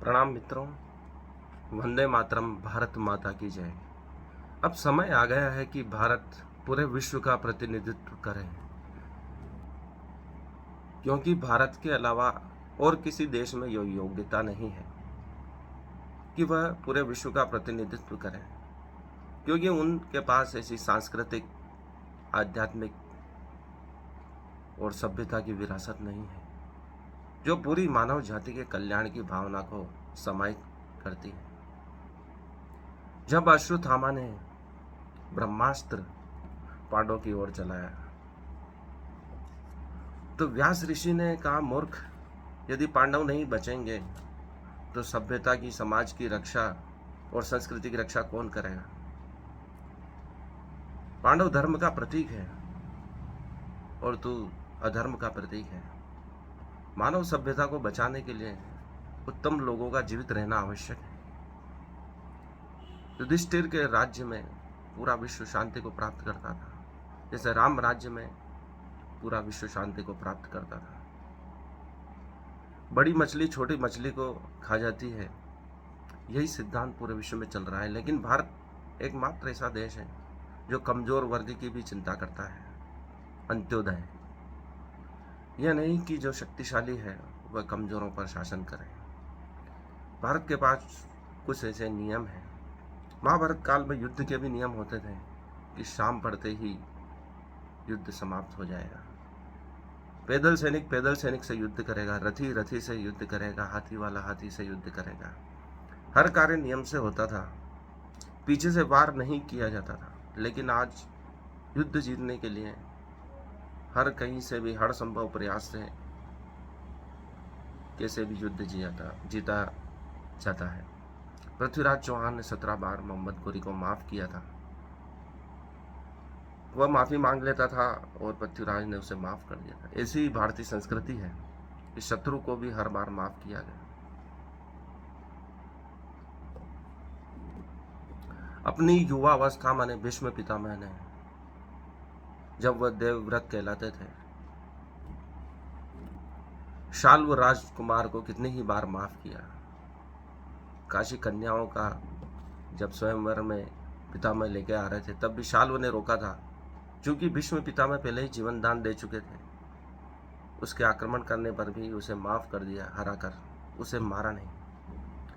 प्रणाम मित्रों। वंदे मातरम। भारत माता की जय। अब समय आ गया है कि भारत पूरे विश्व का प्रतिनिधित्व करे, क्योंकि भारत के अलावा और किसी देश में यह योग्यता नहीं है कि वह पूरे विश्व का प्रतिनिधित्व करे, क्योंकि उनके पास ऐसी सांस्कृतिक, आध्यात्मिक और सभ्यता की विरासत नहीं है जो पूरी मानव जाति के कल्याण की भावना को समाहित करती है। जब अश्वत्थामा ने ब्रह्मास्त्र पांडवों की ओर चलाया तो व्यास ऋषि ने कहा, मूर्ख, यदि पांडव नहीं बचेंगे तो सभ्यता की, समाज की रक्षा और संस्कृति की रक्षा कौन करेगा। पांडव धर्म का प्रतीक है और तू अधर्म का प्रतीक है। मानव सभ्यता को बचाने के लिए उत्तम लोगों का जीवित रहना आवश्यक है। युधिष्ठिर के राज्य में पूरा विश्व शांति को प्राप्त करता था, जैसे राम राज्य में पूरा विश्व शांति को प्राप्त करता था। बड़ी मछली छोटी मछली को खा जाती है, यही सिद्धांत पूरे विश्व में चल रहा है। लेकिन भारत एकमात्र ऐसा देश है जो कमजोर वर्ग की भी चिंता करता है। अंत्योदय, यह नहीं कि जो शक्तिशाली है वह कमजोरों पर शासन करे। भारत के पास कुछ ऐसे नियम हैं। महाभारत काल में युद्ध के भी नियम होते थे कि शाम पड़ते ही युद्ध समाप्त हो जाएगा। पैदल सैनिक से युद्ध करेगा, रथी रथी से युद्ध करेगा, हाथी वाला हाथी से युद्ध करेगा। हर कार्य नियम से होता था, पीछे से वार नहीं किया जाता था। लेकिन आज युद्ध जीतने के लिए हर कहीं से भी, हर संभव प्रयास से कैसे भी युद्ध जीता जाता है। पृथ्वीराज चौहान ने 17 बार मोहम्मद गोरी को माफ किया था। वह माफी मांग लेता था और पृथ्वीराज ने उसे माफ कर दिया था। ऐसी ही भारतीय संस्कृति है कि शत्रु को भी हर बार माफ किया गया। अपनी युवा अवस्था माने भीष्म पितामह ने, जब वह देवव्रत कहलाते थे, शाल्व राजकुमार को कितनी ही बार माफ किया। काशी कन्याओं का जब स्वयंवर में पितामह लेके आ रहे थे तब भी शाल्व ने रोका था, क्योंकि भीष्म पितामह पहले ही जीवन दान दे चुके थे। उसके आक्रमण करने पर भी उसे माफ कर दिया, हरा कर, उसे मारा नहीं,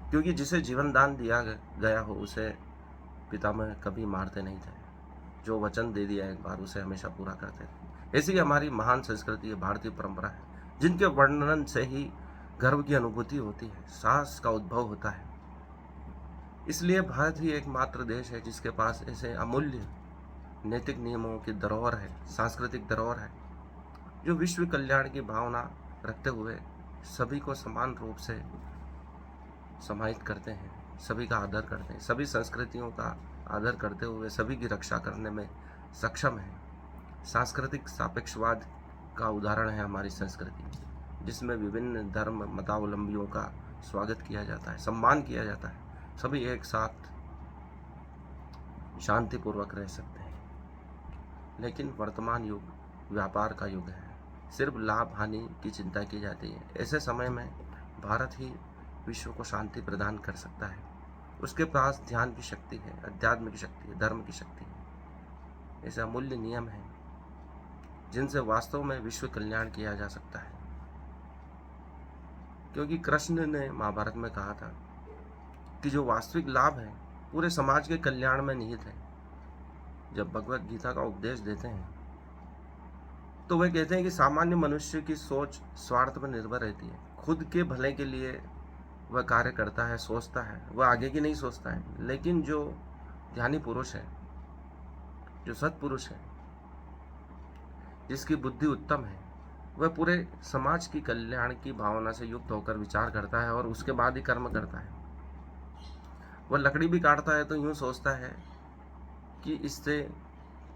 क्योंकि जिसे जीवन दान दिया गया हो उसे पितामह कभी मारते नहीं थे। जो वचन दे दिया एक बार उसे हमेशा पूरा करते थे। ऐसी हमारी महान संस्कृति है, भारतीय परंपरा है, जिनके वर्णन से ही गर्व की अनुभूति होती है, साहस का उद्भव होता है। इसलिए भारत ही एकमात्र देश है जिसके पास ऐसे अमूल्य नैतिक नियमों की धरोहर है, सांस्कृतिक धरोहर है, जो विश्व कल्याण की भावना रखते हुए सभी को समान रूप से समाहित करते हैं, सभी का आदर करते हैं, सभी संस्कृतियों का आदर करते हुए सभी की रक्षा करने में सक्षम है। सांस्कृतिक सापेक्षवाद का उदाहरण है हमारी संस्कृति, जिसमें विभिन्न धर्म मतावलंबियों का स्वागत किया जाता है, सम्मान किया जाता है, सभी एक साथ शांतिपूर्वक रह सकते हैं। लेकिन वर्तमान युग व्यापार का युग है, सिर्फ लाभ हानि की चिंता की जाती है। ऐसे समय में भारत ही विश्व को शांति प्रदान कर सकता है। उसके पास ध्यान की शक्ति है, अध्यात्म की शक्ति है, धर्म की शक्ति है। ऐसे अमूल्य नियम हैं जिनसे वास्तव में विश्व कल्याण किया जा सकता है। क्योंकि कृष्ण ने महाभारत में कहा था कि जो वास्तविक लाभ है पूरे समाज के कल्याण में निहित है। जब भगवत गीता का उपदेश देते हैं तो वे कहते हैं कि सामान्य मनुष्य की सोच स्वार्थ पर निर्भर रहती है। खुद के भले के लिए वह कार्य करता है, सोचता है, वह आगे की नहीं सोचता है। लेकिन जो ध्यानी पुरुष है, जो सत्पुरुष है, जिसकी बुद्धि उत्तम है, वह पूरे समाज की कल्याण की भावना से युक्त होकर विचार करता है और उसके बाद ही कर्म करता है। वह लकड़ी भी काटता है तो यूं सोचता है कि इससे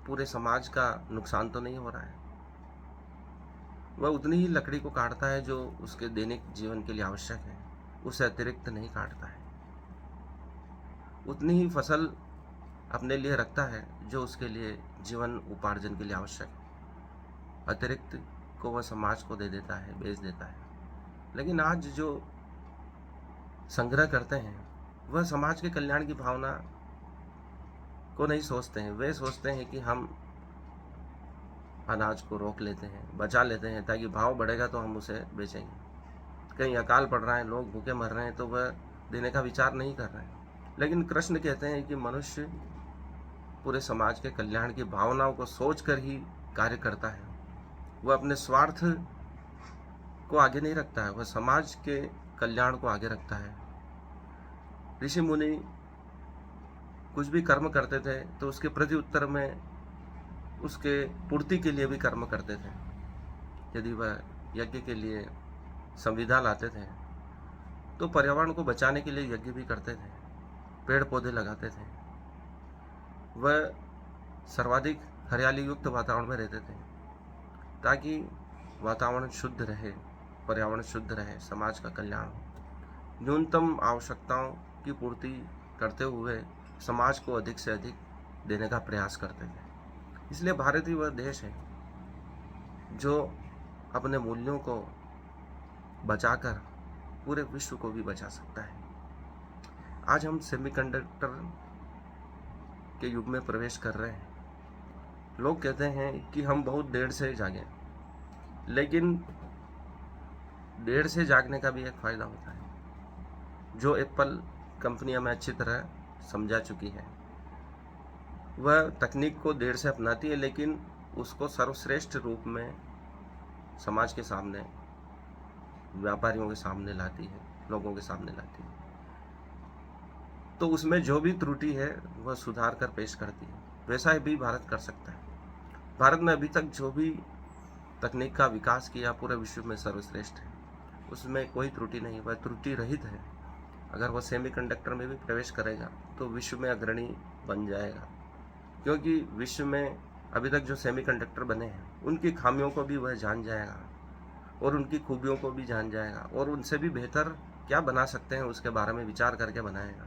पूरे समाज का नुकसान तो नहीं हो रहा है। वह उतनी ही लकड़ी को काटता है जो उसके दैनिक जीवन के लिए आवश्यक है, उससे अतिरिक्त नहीं काटता है। उतनी ही फसल अपने लिए रखता है जो उसके लिए जीवन उपार्जन के लिए आवश्यक है। अतिरिक्त को वह समाज को दे देता है, बेच देता है। लेकिन आज जो संग्रह करते हैं वह समाज के कल्याण की भावना को नहीं सोचते हैं। वे सोचते हैं कि हम अनाज को रोक लेते हैं, बचा लेते हैं, ताकि भाव बढ़ेगा तो हम उसे बेचेंगे। कहीं अकाल पड़ रहा है, लोग भूखे मर रहे हैं, तो वह देने का विचार नहीं कर रहे हैं। लेकिन कृष्ण कहते हैं कि मनुष्य पूरे समाज के कल्याण की भावनाओं को सोचकर ही कार्य करता है। वह अपने स्वार्थ को आगे नहीं रखता है, वह समाज के कल्याण को आगे रखता है। ऋषि मुनि कुछ भी कर्म करते थे तो उसके प्रति उत्तर में उसके पूर्ति के लिए भी कर्म करते थे। यदि वह यज्ञ के लिए संविदा लाते थे तो पर्यावरण को बचाने के लिए यज्ञ भी करते थे, पेड़ पौधे लगाते थे। वह सर्वाधिक हरियाली युक्त वातावरण में रहते थे ताकि वातावरण शुद्ध रहे, पर्यावरण शुद्ध रहे, समाज का कल्याण हो। न्यूनतम आवश्यकताओं की पूर्ति करते हुए समाज को अधिक से अधिक देने का प्रयास करते थे। इसलिए भारत ही वह देश है जो अपने मूल्यों को बचाकर पूरे विश्व को भी बचा सकता है। आज हम सेमीकंडक्टर के युग में प्रवेश कर रहे हैं। लोग कहते हैं कि हम बहुत देर से जागें, लेकिन देर से जागने का भी एक फ़ायदा होता है, जो एप्पल कंपनी हमें अच्छी तरह समझा चुकी है। वह तकनीक को देर से अपनाती है, लेकिन उसको सर्वश्रेष्ठ रूप में समाज के सामने, व्यापारियों के सामने लाती है, लोगों के सामने लाती है। तो उसमें जो भी त्रुटि है वह सुधार कर पेश करती है। वैसा भी भारत कर सकता है। भारत में अभी तक जो भी तकनीक का विकास किया पूरे विश्व में सर्वश्रेष्ठ है, उसमें कोई त्रुटि नहीं, वह त्रुटि रहित है। अगर वह सेमीकंडक्टर में भी प्रवेश करेगा तो विश्व में अग्रणी बन जाएगा, क्योंकि विश्व में अभी तक जो सेमीकंडक्टर बने हैं उनकी खामियों को भी वह जान जाएगा और उनकी खूबियों को भी जान जाएगा, और उनसे भी बेहतर क्या बना सकते हैं उसके बारे में विचार करके बनाएगा।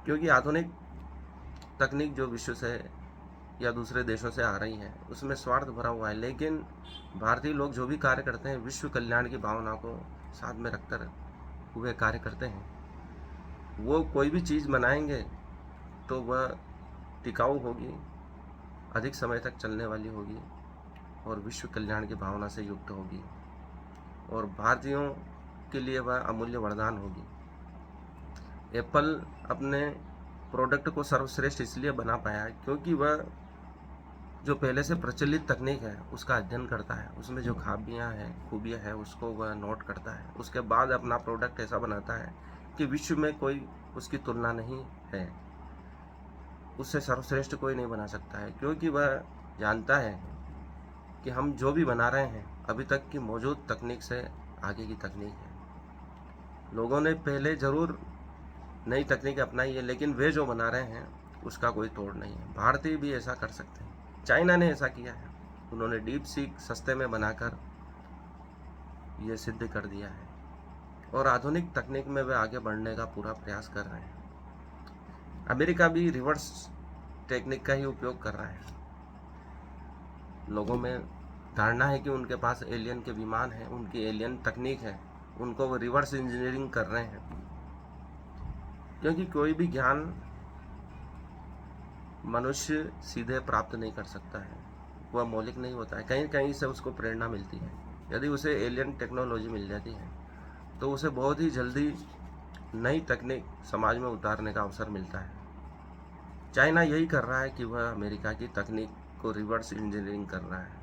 क्योंकि आधुनिक तकनीक जो विश्व से या दूसरे देशों से आ रही है उसमें स्वार्थ भरा हुआ है, लेकिन भारतीय लोग जो भी कार्य करते हैं विश्व कल्याण की भावना को साथ में रखकर हुए कार्य करते हैं। वो कोई भी चीज़ बनाएंगे तो वह टिकाऊ होगी, अधिक समय तक चलने वाली होगी और विश्व कल्याण की भावना से युक्त होगी, और भारतीयों के लिए वह अमूल्य वरदान होगी। एप्पल अपने प्रोडक्ट को सर्वश्रेष्ठ इसलिए बना पाया क्योंकि वह जो पहले से प्रचलित तकनीक है उसका अध्ययन करता है, उसमें जो खूबियाँ हैं उसको वह नोट करता है, उसके बाद अपना प्रोडक्ट ऐसा बनाता है कि विश्व में कोई उसकी तुलना नहीं है, उससे सर्वश्रेष्ठ कोई नहीं बना सकता है। क्योंकि वह जानता है कि हम जो भी बना रहे हैं अभी तक की मौजूद तकनीक से आगे की तकनीक है। लोगों ने पहले ज़रूर नई तकनीक अपनाई है, लेकिन वे जो बना रहे हैं उसका कोई तोड़ नहीं है। भारतीय भी ऐसा कर सकते हैं। चाइना ने ऐसा किया है, उन्होंने डीप सीक सस्ते में बनाकर ये सिद्ध कर दिया है, और आधुनिक तकनीक में वे आगे बढ़ने का पूरा प्रयास कर रहे हैं। अमेरिका भी रिवर्स टेक्निक का ही उपयोग कर रहा है। लोगों में धारणा है कि उनके पास एलियन के विमान हैं, उनकी एलियन तकनीक है, उनको वो रिवर्स इंजीनियरिंग कर रहे हैं। क्योंकि कोई भी ज्ञान मनुष्य सीधे प्राप्त नहीं कर सकता है, वह मौलिक नहीं होता है, कहीं कहीं से उसको प्रेरणा मिलती है। यदि उसे एलियन टेक्नोलॉजी मिल जाती है तो उसे बहुत ही जल्दी नई तकनीक समाज में उतारने का अवसर मिलता है। चाइना यही कर रहा है कि वह अमेरिका की तकनीक को रिवर्स इंजीनियरिंग कर रहा है।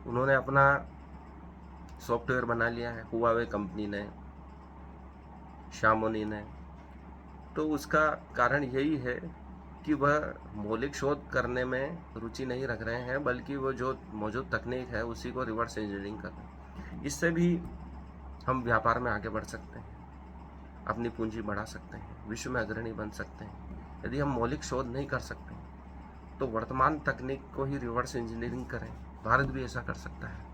उन्होंने अपना सॉफ्टवेयर बना लिया है, हुआवे कंपनी ने, शाओमी ने। तो उसका कारण यही है कि वह मौलिक शोध करने में रुचि नहीं रख रहे हैं, बल्कि वो जो मौजूद तकनीक है उसी को रिवर्स इंजीनियरिंग कर रहे हैं। इससे भी हम व्यापार में आगे बढ़ सकते हैं, अपनी पूंजी बढ़ा सकते हैं, विश्व में अग्रणी बन सकते हैं। यदि हम मौलिक शोध नहीं कर सकते तो वर्तमान तकनीक को ही रिवर्स इंजीनियरिंग करें। भारत भी ऐसा कर सकता है,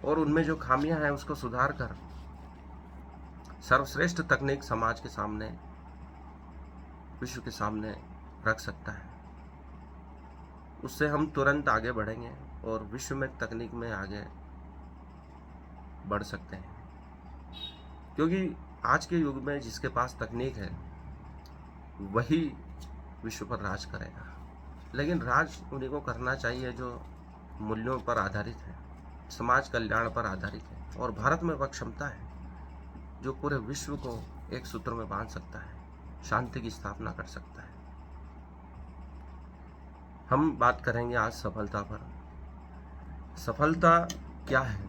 और उनमें जो खामियां हैं उसको सुधार कर सर्वश्रेष्ठ तकनीक समाज के सामने, विश्व के सामने रख सकता है। उससे हम तुरंत आगे बढ़ेंगे और विश्व में तकनीक में आगे बढ़ सकते हैं। क्योंकि आज के युग में जिसके पास तकनीक है वही विश्व पर राज करेगा। लेकिन राज उन्हीं को करना चाहिए जो मूल्यों पर आधारित है, समाज कल्याण पर आधारित है। और भारत में वह क्षमता है जो पूरे विश्व को एक सूत्र में बांध सकता है, शांति की स्थापना कर सकता है। हम बात करेंगे आज सफलता पर। सफलता क्या है?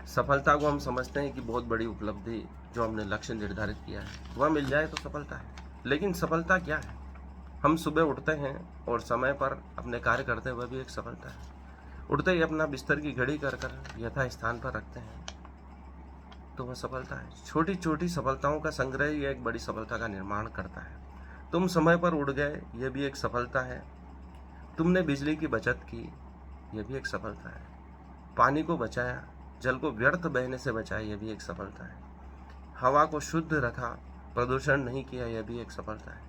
सफलता को हम समझते हैं कि बहुत बड़ी उपलब्धि, जो हमने लक्ष्य निर्धारित किया है वह मिल जाए तो सफलता है। लेकिन सफलता क्या है? हम सुबह उठते हैं और समय पर अपने कार्य करते हैं, वह भी एक सफलता है। उठते ही अपना बिस्तर की घड़ी कर यथा स्थान पर रखते हैं तो वह सफलता है। छोटी छोटी सफलताओं का संग्रह ही एक बड़ी सफलता का निर्माण करता है। तुम समय पर उठ गए, यह भी एक सफलता है। तुमने बिजली की बचत की, यह भी एक सफलता है। पानी को बचाया, जल को व्यर्थ बहने से बचाया, यह भी एक सफलता है। हवा को शुद्ध रखा, प्रदूषण नहीं किया, यह भी एक सफलता है।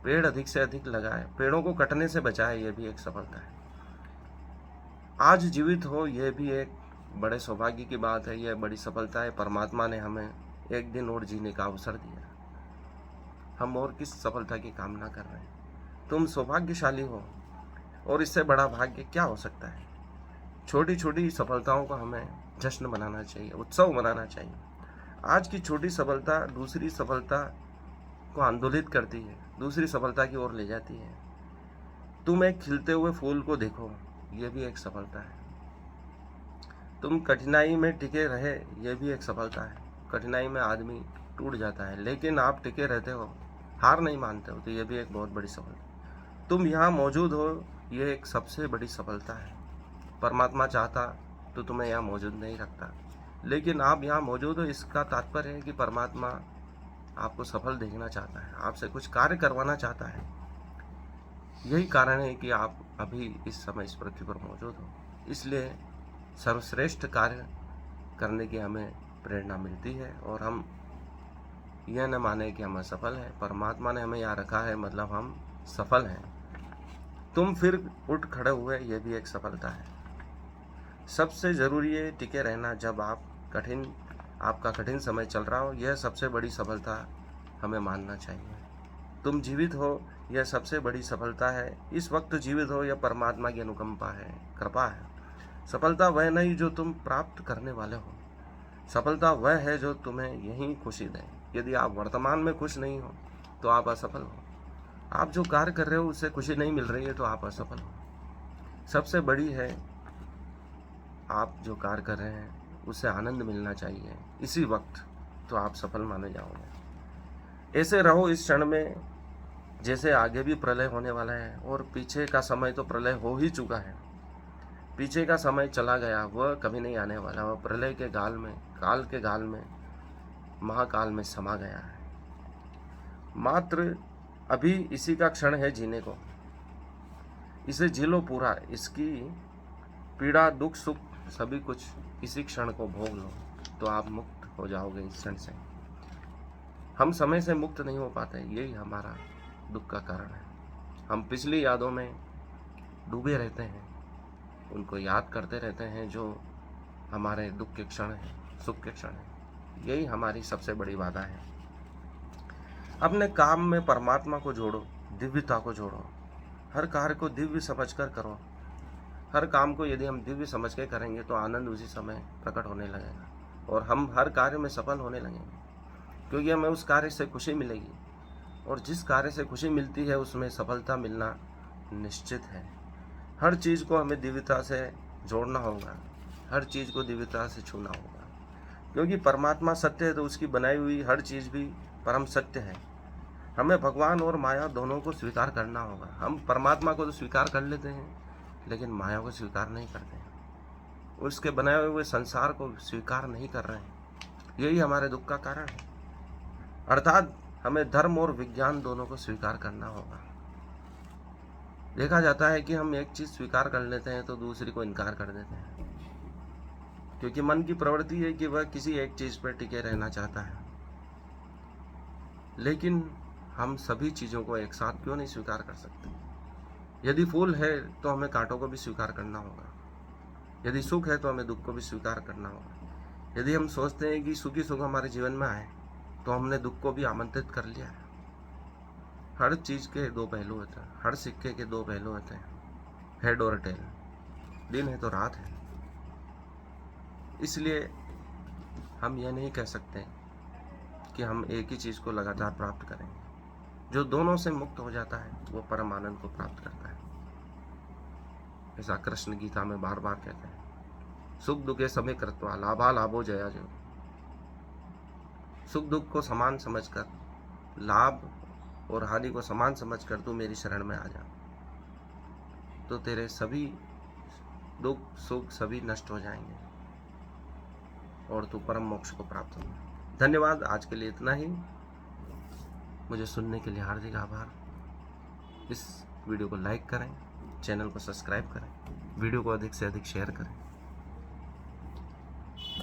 पेड़ अधिक से अधिक लगाए, पेड़ों को कटने से बचाए, यह भी एक सफलता है। आज जीवित हो, यह भी एक बड़े सौभाग्य की बात है, यह बड़ी सफलता है। परमात्मा ने हमें एक दिन और जीने का अवसर दिया। हम और किस सफलता की कामना कर रहे हैं? तुम सौभाग्यशाली हो और इससे बड़ा भाग्य क्या हो सकता है? छोटी छोटी सफलताओं को हमें जश्न मनाना चाहिए, उत्सव मनाना चाहिए। आज की छोटी सफलता दूसरी सफलता को आंदोलित करती है, दूसरी सफलता की ओर ले जाती है। तुम एक खिलते हुए फूल को देखो, यह भी एक सफलता है। तुम कठिनाई में टिके रहे, यह भी एक सफलता है। कठिनाई में आदमी टूट जाता है, लेकिन आप टिके रहते हो, हार नहीं मानते हो, तो यह भी एक बहुत बड़ी सफलता। तुम यहाँ मौजूद हो, यह एक सबसे बड़ी सफलता है। परमात्मा चाहता तो तुम्हें यहाँ मौजूद नहीं रखता, लेकिन आप यहाँ मौजूद हो, इसका तात्पर्य है कि परमात्मा आपको सफल देखना चाहता है, आपसे कुछ कार्य करवाना चाहता है। यही कारण है कि आप अभी इस समय इस पृथ्वी पर मौजूद हो। इसलिए सर्वश्रेष्ठ कार्य करने की हमें प्रेरणा मिलती है और हम यह न माने कि हम असफल हैं। परमात्मा ने हमें यहाँ रखा है, मतलब हम सफल हैं। तुम फिर उठ खड़े हुए, यह भी एक सफलता है। सबसे ज़रूरी है टिके रहना जब आपका कठिन समय चल रहा हो, यह सबसे बड़ी सफलता हमें मानना चाहिए। तुम जीवित हो, यह सबसे बड़ी सफलता है। इस वक्त जीवित हो, यह परमात्मा की अनुकंपा है, कृपा है। सफलता वह नहीं जो तुम प्राप्त करने वाले हो, सफलता वह है जो तुम्हें यहीं खुशी दे। यदि आप वर्तमान में खुश नहीं हो तो आप असफल हो। आप जो कार्य कर रहे हो उससे खुशी नहीं मिल रही है तो आप असफल हो। सबसे बड़ी है आप जो कार्य कर रहे हैं उससे आनंद मिलना चाहिए इसी वक्त, तो आप सफल माने जाओगे। ऐसे रहो इस क्षण में जैसे आगे भी प्रलय होने वाला है, और पीछे का समय तो प्रलय हो ही चुका है। पीछे का समय चला गया, वह कभी नहीं आने वाला। वह प्रलय के गाल में, काल के गाल में, महाकाल में समा गया है। मात्र अभी इसी का क्षण है जीने को, इसे जी लो पूरा। इसकी पीड़ा, दुख, सुख सभी कुछ इसी क्षण को भोग लो, तो आप मुक्त हो जाओगे इस क्षण से। हम समय से मुक्त नहीं हो पाते, यही हमारा दुख का कारण है। हम पिछली यादों में डूबे रहते हैं, उनको याद करते रहते हैं जो हमारे दुख के क्षण हैं, सुख के क्षण हैं। यही हमारी सबसे बड़ी बाधा है। अपने काम में परमात्मा को जोड़ो, दिव्यता को जोड़ो। हर कार्य को दिव्य समझकर करो। हर काम को यदि हम दिव्य समझ के करेंगे तो आनंद उसी समय प्रकट होने लगेगा और हम हर कार्य में सफल होने लगेंगे, क्योंकि हमें उस कार्य से खुशी मिलेगी। और जिस कार्य से खुशी मिलती है उसमें सफलता मिलना निश्चित है। हर चीज़ को हमें दिव्यता से जोड़ना होगा, हर चीज़ को दिव्यता से छूना होगा, क्योंकि परमात्मा सत्य है तो उसकी बनाई हुई हर चीज़ भी परम सत्य है। हमें भगवान और माया दोनों को स्वीकार करना होगा। हम परमात्मा को तो स्वीकार कर लेते हैं, लेकिन माया को स्वीकार नहीं करते हैं, उसके बनाए हुए संसार को स्वीकार नहीं कर रहे हैं। यही हमारे दुख का कारण है। अर्थात हमें धर्म और विज्ञान दोनों को स्वीकार करना होगा। देखा जाता है कि हम एक चीज़ स्वीकार कर लेते हैं तो दूसरी को इनकार कर देते हैं, क्योंकि मन की प्रवृत्ति है कि वह किसी एक चीज़ पर टिके रहना चाहता है। लेकिन हम सभी चीज़ों को एक साथ क्यों नहीं स्वीकार कर सकते? यदि फूल है तो हमें कांटों को भी स्वीकार करना होगा, यदि सुख है तो हमें दुख को भी स्वीकार करना होगा। यदि हम सोचते हैं कि सुखी सुख हमारे जीवन में आए तो हमने दुख को भी आमंत्रित कर लिया है। हर चीज़ के दो पहलू होते हैं, हर सिक्के के दो पहलू होते हैं, हेड और टेल, दिन है तो रात है। इसलिए हम यह नहीं कह सकते कि हम एक ही चीज़ को लगातार प्राप्त करेंगे। जो दोनों से मुक्त हो जाता है वो परम आनंद को प्राप्त करता है। ऐसा कृष्ण गीता में बार बार कहते हैं, सुख दुखे समय कृत्वा लाभा लाभो जया जयो। सुख दुख को समान समझकर, लाभ और हानि को समान समझकर तू मेरी शरण में आ जा, तो तेरे सभी दुख सुख सभी नष्ट हो जाएंगे और तू परम मोक्ष को प्राप्त होगा। धन्यवाद, आज के लिए इतना ही। मुझे सुनने के लिए हार्दिक आभार। इस वीडियो को लाइक करें, चैनल को सब्सक्राइब करें, वीडियो को अधिक से अधिक शेयर करें।